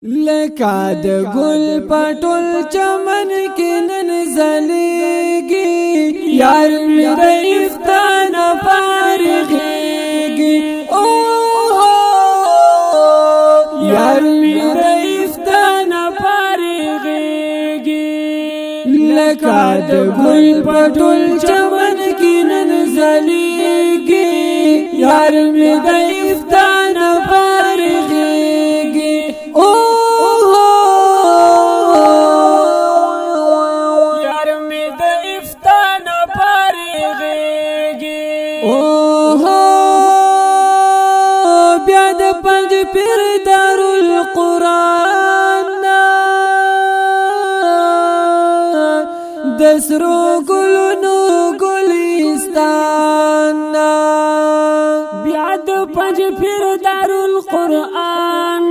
لکه د ګل پټول چمن کې نن زلیږي یار مې د افتان فارغېږي او یار مې د افتان فارغېږي لکه د ګل پټول چمن کې نن زلیږي یار مې د افتان فارغېږي او بیا د پنج پیر دارالقرآن د سرو ګلونو ګلستان بیا د پنج پیر دارالقرآن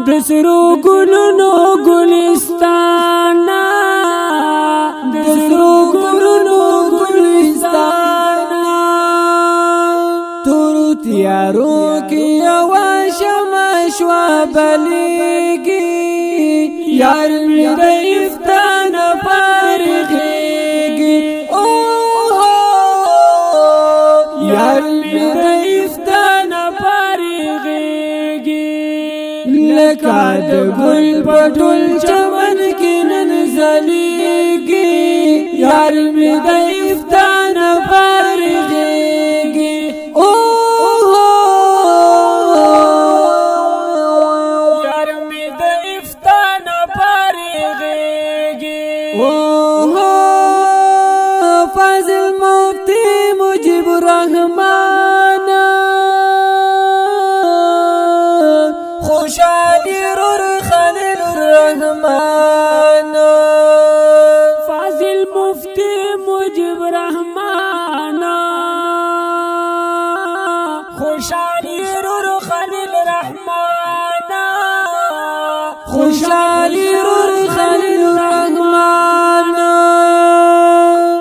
د سرو ګلونو ګلستان د سرو ګلونو ګلستان تورو تیارو کې یوه شمع شوه بلیږي یار مې د افتان فارغېږي او یار مې د افتان فارغېږي لکه د ګل پټول چمن کې نن زلیږي یار مې د افتان فارغېږي او یار مې د افتان فارغېږي او فاضل مفتی مجيب الرحمن خوشالي رور خلیل الرحمن فاضل مفتی مجيب الرحمن خوشالي رور خلیل الرحمن خوشالي رور خلیل الرحمن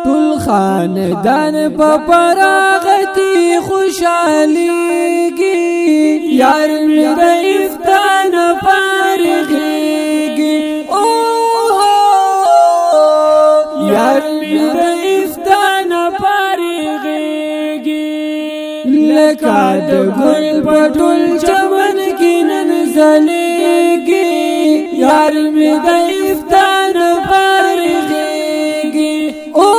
ټول خاندان په پراغتي خوشاليږي یار مې د افتان فارغېږي او یار مې د افتان فارغېږي لکه د ګل پټول چمن کې نن زلیږي یار مې د افتان فارغېږي او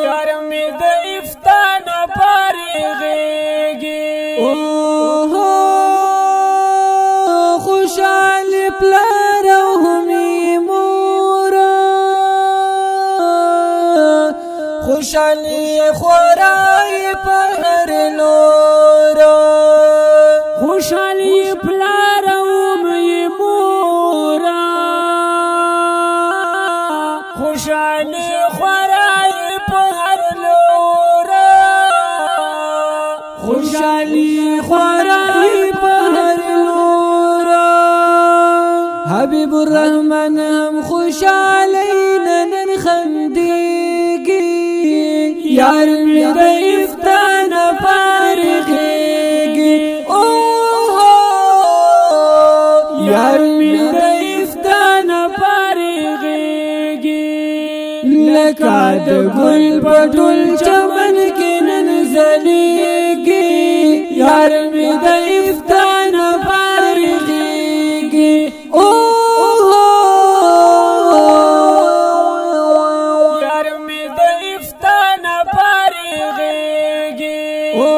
یار مې د افتان فارغېږي او خوشالي پلار او همي مور خوشالي خورای په هر لور خوشالي پلار او همي مور خوشالي خورای په هر لور خوشالي خورای په هر لور حبيب الرحمن هم خوشالي نن خنديږي یار مې د افتان فارغېږي او یار مې د افتان فارغېږي لکه د ګل پټول چمن کې نن زلیږي یار مې د افتان فارغېږي او یار مې د افتان فارغېږي او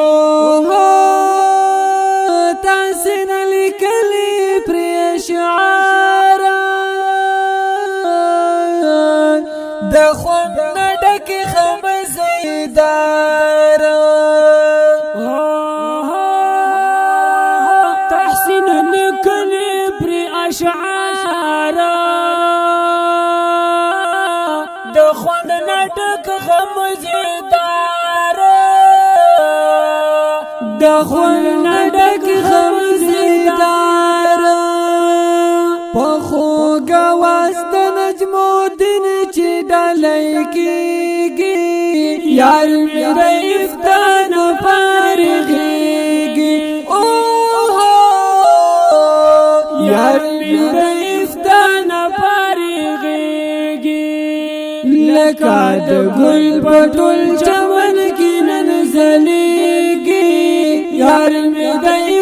تاسې نه لیکلي پرې اشعار د خوند نه ډکې خمزیدار تحسین لیکلي پرې اشعار د خوند نه ډکې خمزیدار د خوند نه ډکې خمزیدار په خوږ اواز د نجم الدین چې ډالۍ کېږي یار مې د افتان فارغېږي فارغیږي لکه د ګل په ټول چمن کې نن ځلیږي یار مې دی